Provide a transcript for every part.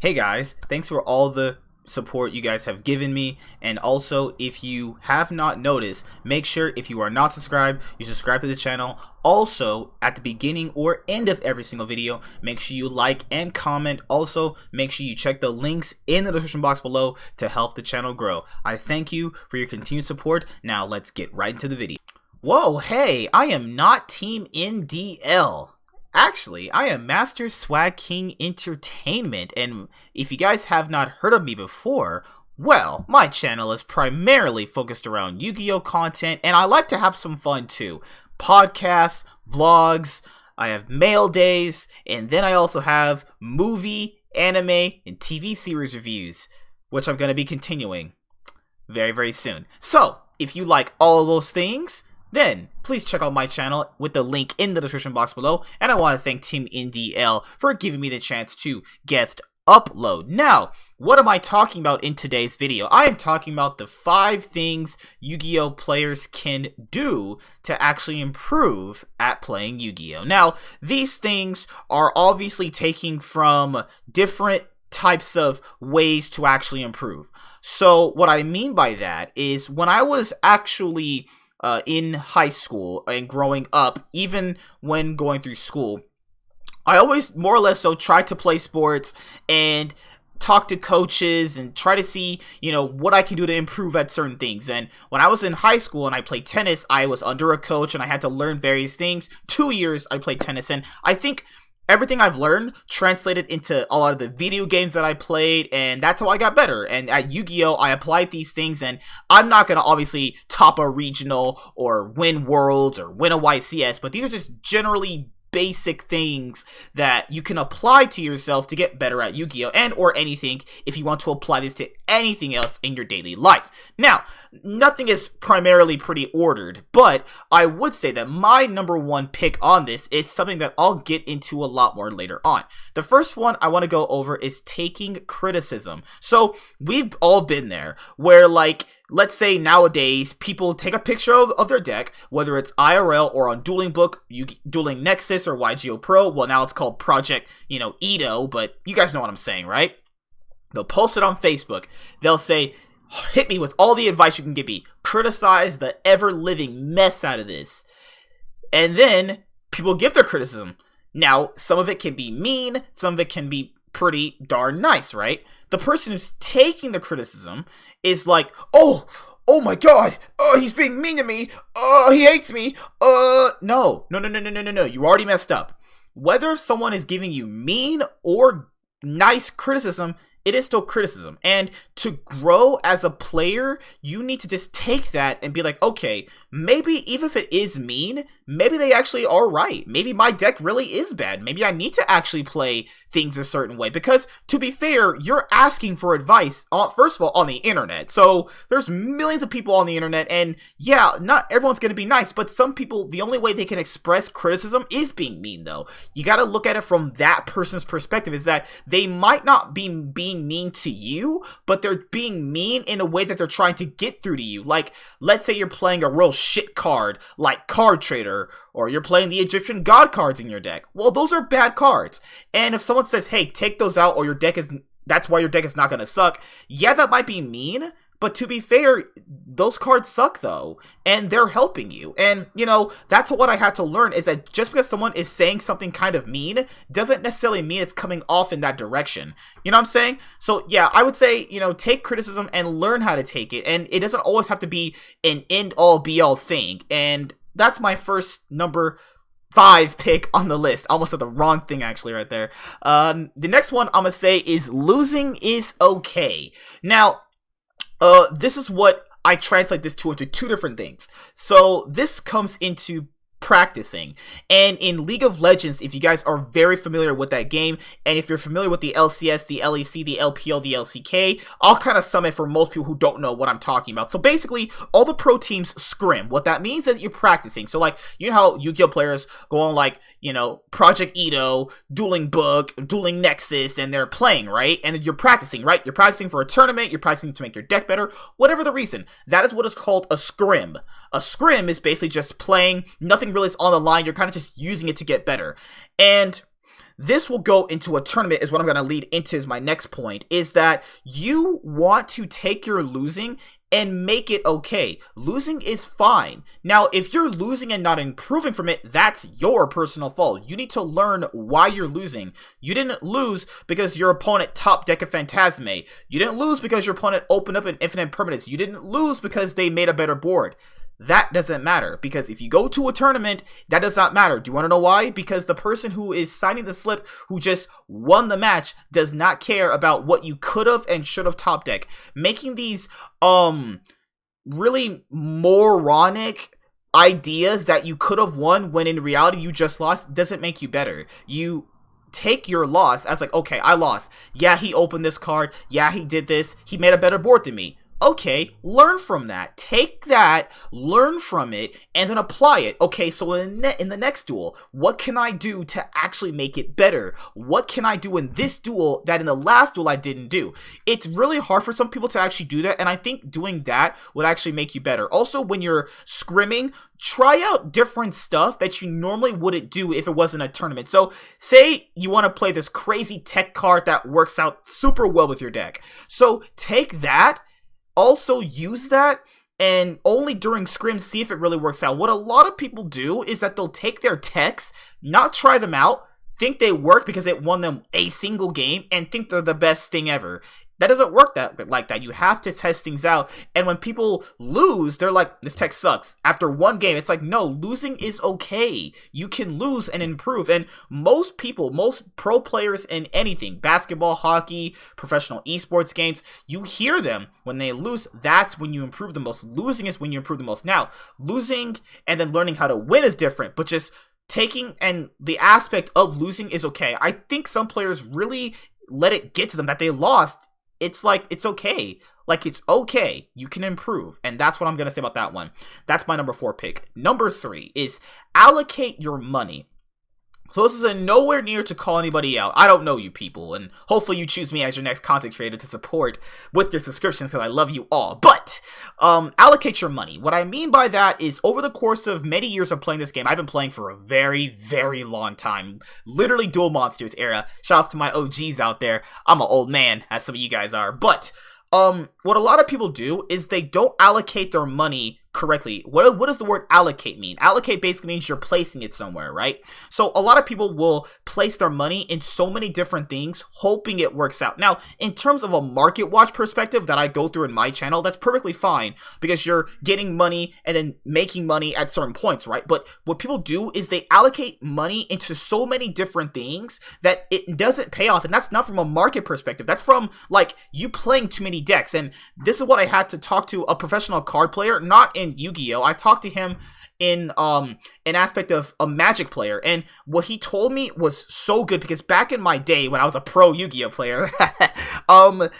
Hey guys, thanks for all the support you guys have given me, and also if you have not noticed, make sure if you are not subscribed, you subscribe to the channel. Also, at the beginning or end of every single video, make sure you like and comment. Also, make sure you check the links in the description box below to help the channel grow. I thank you for your continued support. Now let's get right into the video. Whoa, hey, I am not Team NDL. Actually, I am Master Swag King Entertainment, and if you guys have not heard of me before, well, my channel is primarily focused around Yu-Gi-Oh content, and I like to have some fun too. Podcasts, vlogs, I have mail days, and then I also have movie, anime, and TV series reviews, which I'm going to be continuing very, very soon. So, if you like all of those things, then please check out my channel with the link in the description box below, and I want to thank Team NDL for giving me the chance to guest upload. Now, what am I talking about in today's video? I am talking about the 5 things Yu-Gi-Oh players can do to actually improve at playing Yu-Gi-Oh. Now, these things are obviously taken from different types of ways to actually improve. So, what I mean by that is when I was actually in high school and growing up, even when going through school, I always more or less so tried to play sports and talk to coaches and try to see, what I can do to improve at certain things. And when I was in high school and I played tennis, I was under a coach and I had to learn various things. 2 years I played tennis, and I think everything I've learned translated into a lot of the video games that I played, and that's how I got better. And at Yu-Gi-Oh, I applied these things, and I'm not going to obviously top a regional or win worlds or win a YCS, but these are just generally basic things that you can apply to yourself to get better at Yu-Gi-Oh, and or anything if you want to apply this to anything else in your daily life. Now, nothing is primarily pretty ordered, but I would say that my number 1 pick on this is something that I'll get into a lot more later on. The first one I want to go over is taking criticism. So we've all been there where, like, let's say nowadays people take a picture of their deck, whether it's IRL or on Dueling Book, Dueling Nexus, or YGO Pro. Well, now it's called Project, Edo, but you guys know what I'm saying, right? They'll post it on Facebook. They'll say, hit me with all the advice you can give me. Criticize the ever-living mess out of this. And then people give their criticism. Now, some of it can be mean, some of it can be pretty darn nice, right? The person who's taking the criticism is like, oh my god, he's being mean to me, he hates me, no, you already messed up. Whether someone is giving you mean or nice criticism, it is still criticism. And to grow as a player, you need to just take that and be like, okay, maybe even if it is mean, maybe they actually are right. Maybe my deck really is bad. Maybe I need to actually play things a certain way. Because to be fair, you're asking for advice, first of all, on the internet. So there's millions of people on the internet, and yeah, not everyone's going to be nice, but some people, the only way they can express criticism is being mean, though. You got to look at it from that person's perspective, is that they might not be being mean to you, but they're being mean in a way that they're trying to get through to you. Like, let's say you're playing a real shit card like Card Trader, or you're playing the Egyptian God cards in your deck. Well, those are bad cards, and if someone says, hey, take those out or that's why your deck is not going to suck, yeah, that might be mean, but to be fair, those cards suck though, and they're helping you. And, that's what I had to learn, is that just because someone is saying something kind of mean doesn't necessarily mean it's coming off in that direction. You know what I'm saying? So yeah, I would say, take criticism and learn how to take it, and it doesn't always have to be an end-all be-all thing. And that's my first number 5 pick on the list. Almost said the wrong thing actually right there. The next one I'm gonna say is losing is okay. Now, this is what I translate this into 2 different things. So this comes into practicing. And in League of Legends, if you guys are very familiar with that game, and if you're familiar with the LCS, the LEC, the LPL, the LCK, I'll kind of sum it for most people who don't know what I'm talking about. So basically, all the pro teams scrim. What that means is that you're practicing. So like, you know how Yu-Gi-Oh players go on like, you know, Project Edo, Dueling Book, Dueling Nexus, and they're playing, right? And you're practicing, right? You're practicing for a tournament, you're practicing to make your deck better, whatever the reason. That is what is called a scrim. A scrim is basically just playing, nothing really is on the line, you're kind of just using it to get better. And this will go into a tournament, is what I'm going to lead into is my next point, is that you want to take your losing and make it okay. Losing is fine. Now, if you're losing and not improving from it, that's your personal fault. You need to learn why you're losing. You didn't lose because your opponent top deck a Phantasme. You didn't lose because your opponent opened up an infinite permanence. You didn't lose because they made a better board. That doesn't matter, because if you go to a tournament, that does not matter. Do you want to know why? Because the person who is signing the slip, who just won the match, does not care about what you could have and should have top deck. Making these really moronic ideas that you could have won when in reality you just lost doesn't make you better. You take your loss as like, okay, I lost. Yeah, he opened this card. Yeah, he did this. He made a better board than me. Okay, learn from that. Take that, learn from it, and then apply it. Okay, so in the next duel, what can I do to actually make it better? What can I do in this duel that in the last duel I didn't do? It's really hard for some people to actually do that, and I think doing that would actually make you better. Also, when you're scrimming, try out different stuff that you normally wouldn't do if it wasn't a tournament. So, say you want to play this crazy tech card that works out super well with your deck. So, take that, also use that, and only during scrims see if it really works out. What a lot of people do is that they'll take their techs, not try them out, think they work because it won them a single game, and think they're the best thing ever. That doesn't work like that. You have to test things out. And when people lose, they're like, this tech sucks. After one game, it's like, no, losing is okay. You can lose and improve. And most people, most pro players in anything, basketball, hockey, professional esports games, you hear them when they lose. That's when you improve the most. Losing is when you improve the most. Now, losing and then learning how to win is different, but just taking and the aspect of losing is okay. I think some players really let it get to them that they lost. It's like, it's okay. Like, it's okay. You can improve. And that's what I'm going to say about that one. That's my number 4 pick. Number 3 is allocate your money. So this is a nowhere near to call anybody out. I don't know you people, and hopefully you choose me as your next content creator to support with your subscriptions because I love you all. But allocate your money. What I mean by that is over the course of many years of playing this game, I've been playing for a very, very long time. Literally Duel Monsters era. Shouts to my OGs out there. I'm an old man, as some of you guys are. But what a lot of people do is they don't allocate their money correctly. What does the word allocate mean? Allocate basically means you're placing it somewhere, right? So a lot of people will place their money in so many different things, hoping it works out. Now, in terms of a market watch perspective that I go through in my channel, that's perfectly fine because you're getting money and then making money at certain points, right? But what people do is they allocate money into so many different things that it doesn't pay off. And that's not from a market perspective. That's from like you playing too many decks. And this is what I had to talk to a professional card player, not in Yu-Gi-Oh! I talked to him in an aspect of a Magic player, and what he told me was so good because back in my day when I was a pro Yu-Gi-Oh! Player, I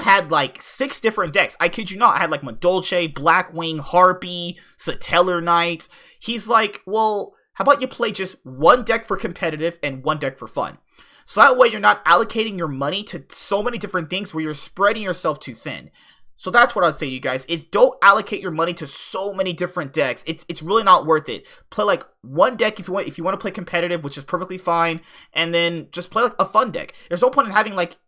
had like 6 different decks. I kid you not. I had like Madolche, Blackwing, Harpy, Satellar Knight. He's like, well, how about you play just one deck for competitive and one deck for fun? So that way you're not allocating your money to so many different things where you're spreading yourself too thin. So that's what I'd say to you guys, is don't allocate your money to so many different decks. It's really not worth it. Play like one deck if you want to play competitive, which is perfectly fine, and then just play like a fun deck. There's no point in having like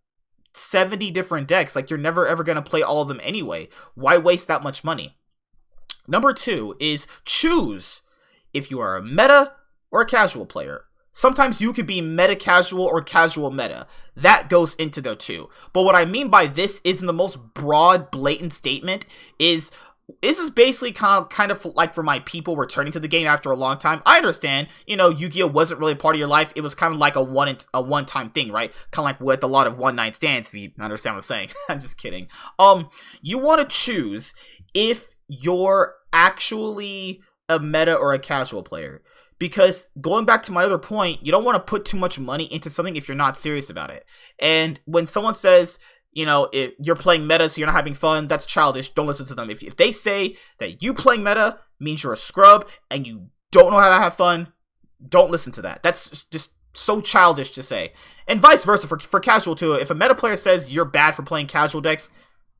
70 different decks. Like, you're never ever going to play all of them anyway. Why waste that much money? Number 2 is choose if you are a meta or a casual player. Sometimes you could be meta casual or casual meta. That goes into there too. But what I mean by this is in the most broad, blatant statement is this is basically kind of like for my people returning to the game after a long time. I understand, you know, Yu-Gi-Oh! Wasn't really part of your life. It was kind of like a one-time thing, right? Kind of like with a lot of one-night stands, if you understand what I'm saying. I'm just kidding. You want to choose if you're actually a meta or a casual player. Because going back to my other point, you don't want to put too much money into something if you're not serious about it. And when someone says, you know, if you're playing meta so you're not having fun, that's childish. Don't listen to them. If they say that you playing meta means you're a scrub and you don't know how to have fun, don't listen to that. That's just so childish to say. And vice versa for casual too. If a meta player says you're bad for playing casual decks,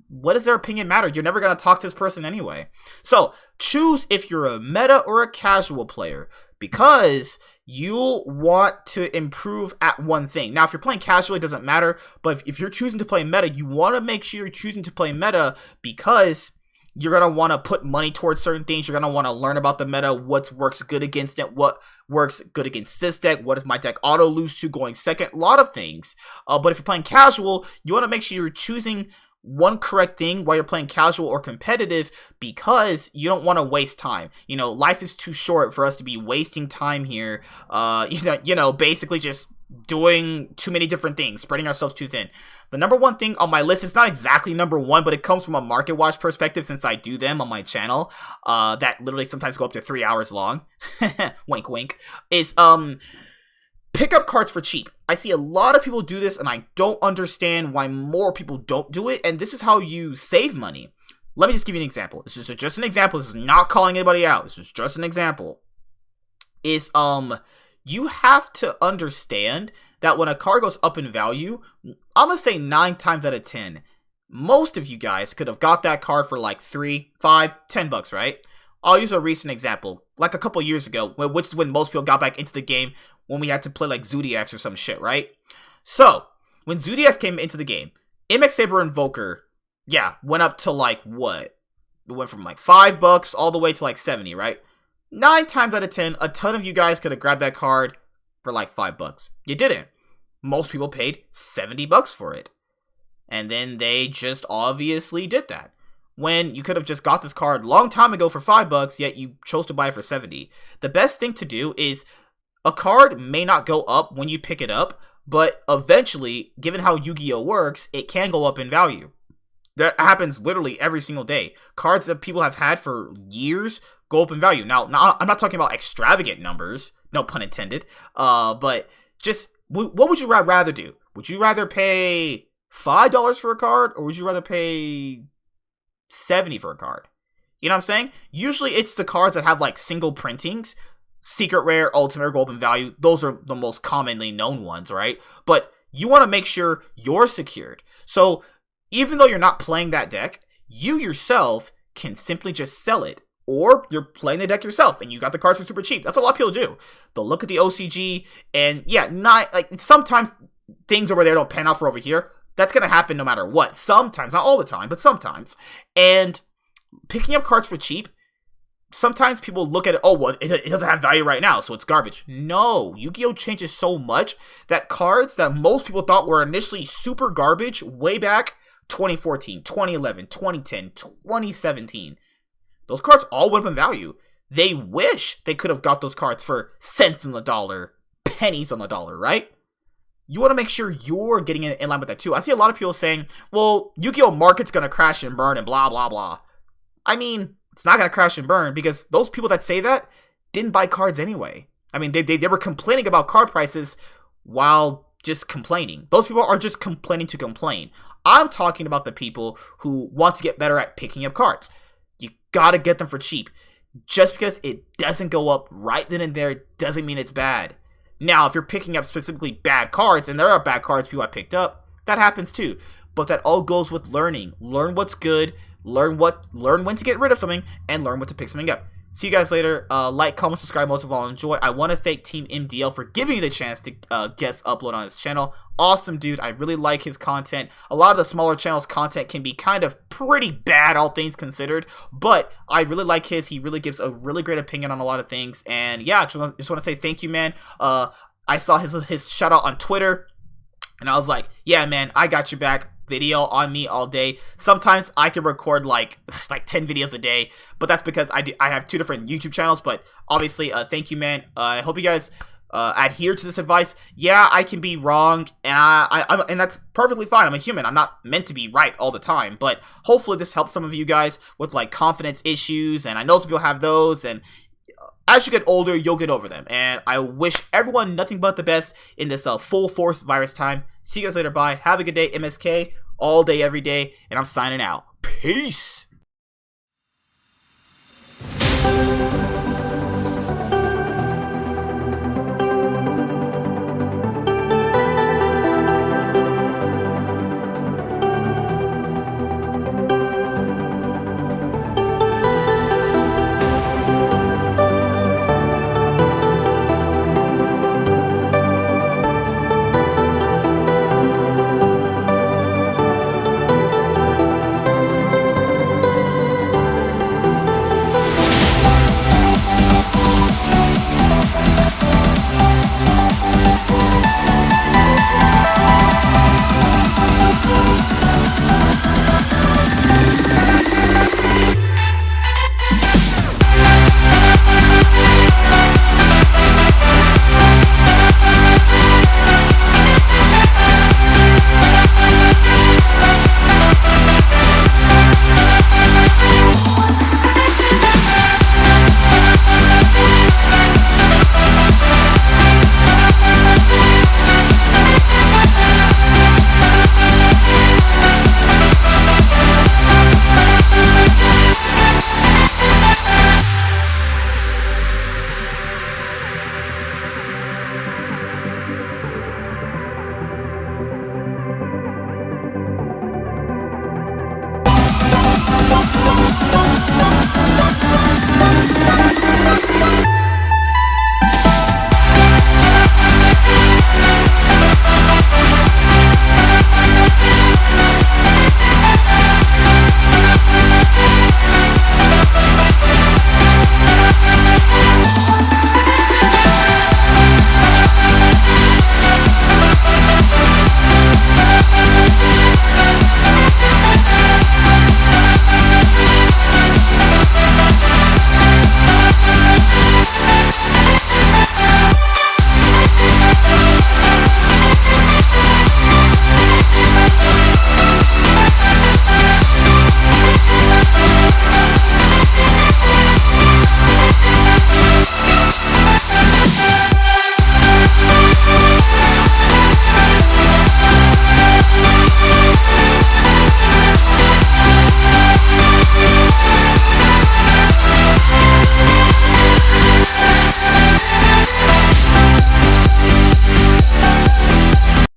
what does their opinion matter? You're never going to talk to this person anyway. So choose if you're a meta or a casual player, because you'll want to improve at one thing. Now, if you're playing casually, it doesn't matter. But if you're choosing to play meta, you want to make sure you're choosing to play meta because you're going to want to put money towards certain things. You're going to want to learn about the meta, what works good against it, what works good against this deck, what does my deck auto lose to going second, a lot of things. But if you're playing casual, you want to make sure you're choosing one correct thing while you're playing casual or competitive, because you don't want to waste time. You know, life is too short for us to be wasting time here. Basically just doing too many different things, spreading ourselves too thin. The number one thing on my list, it's not exactly number one, but it comes from a market watch perspective since I do them on my channel, that literally sometimes go up to 3 hours long. Wink, wink. Is pick up cards for cheap. I see a lot of people do this, and I don't understand why more people don't do it, and this is how you save money. Let me just give you an example. This is just an example. This is not calling anybody out. This is just an example. You have to understand that when a card goes up in value, I'm going to say 9 times out of 10, most of you guys could have got that card for like $3, $5, $10, right? I'll use a recent example, like a couple years ago, which is when most people got back into the game, when we had to play like Zodiacs or some shit, right? So, when Zodiacs came into the game, MX Saber Invoker, went up to like what? It went from like $5 all the way to like 70, right? 9 times out of 10, a ton of you guys could have grabbed that card for like $5. You didn't. Most people paid $70 for it. And then they just obviously did that. When you could have just got this card a long time ago for $5, yet you chose to buy it for 70. The best thing to do is, a card may not go up when you pick it up, but eventually, given how Yu-Gi-Oh works, it can go up in value. That happens literally every single day. Cards that people have had for years go up in value. Now I'm not talking about extravagant numbers, no pun intended, but just, what would you rather do? Would you rather pay $5 for a card, or would you rather pay $70 for a card? You know what I'm saying? Usually it's the cards that have like single printings, secret rare, ultimate, or gold in value. Those are the most commonly known ones, right? But you want to make sure you're secured. So even though you're not playing that deck, you yourself can simply just sell it. Or you're playing the deck yourself and you got the cards for super cheap. That's what a lot of people do. They'll look at the OCG and not like, sometimes things over there don't pan out for over here. That's going to happen no matter what. Sometimes, not all the time, but sometimes. And picking up cards for cheap, sometimes people look at it, it doesn't have value right now, so it's garbage. No, Yu-Gi-Oh! Changes so much that cards that most people thought were initially super garbage way back 2014, 2011, 2010, 2017, those cards all went up in value. They wish they could have got those cards for cents on the dollar, pennies on the dollar, right? You want to make sure you're getting in line with that too. I see a lot of people saying, well, Yu-Gi-Oh! Market's going to crash and burn and blah, blah, blah. I mean, it's not going to crash and burn because those people that say that didn't buy cards anyway. I mean, they were complaining about card prices while just complaining. Those people are just complaining to complain. I'm talking about the people who want to get better at picking up cards. You got to get them for cheap. Just because it doesn't go up right then and there doesn't mean it's bad. Now, if you're picking up specifically bad cards, and there are bad cards people have picked up, that happens too. But that all goes with learning. Learn what's good, learn when to get rid of something, and learn what to pick something up. See you guys later. Like, comment, subscribe, most of all, enjoy. I want to thank Team MDL for giving me the chance to guest upload on his channel. Awesome dude. I really like his content. A lot of the smaller channels' content can be kind of pretty bad, all things considered. But I really like his. He really gives a really great opinion on a lot of things. And yeah, I just want to say thank you, man. I saw his shout out on Twitter, and I was like, yeah, man, I got your back. Video on me all day. Sometimes I can record like 10 videos a day, but that's because I have 2 different YouTube channels. But obviously, thank you, man. I hope you guys adhere to this advice. Yeah, I can be wrong, and and that's perfectly fine. I'm a human. I'm not meant to be right all the time, but hopefully this helps some of you guys with like confidence issues, and I know some people have those, and as you get older, you'll get over them. And I wish everyone nothing but the best in this full force virus time. See you guys later. Bye. Have a good day. MSK all day, every day. And I'm signing out. Peace.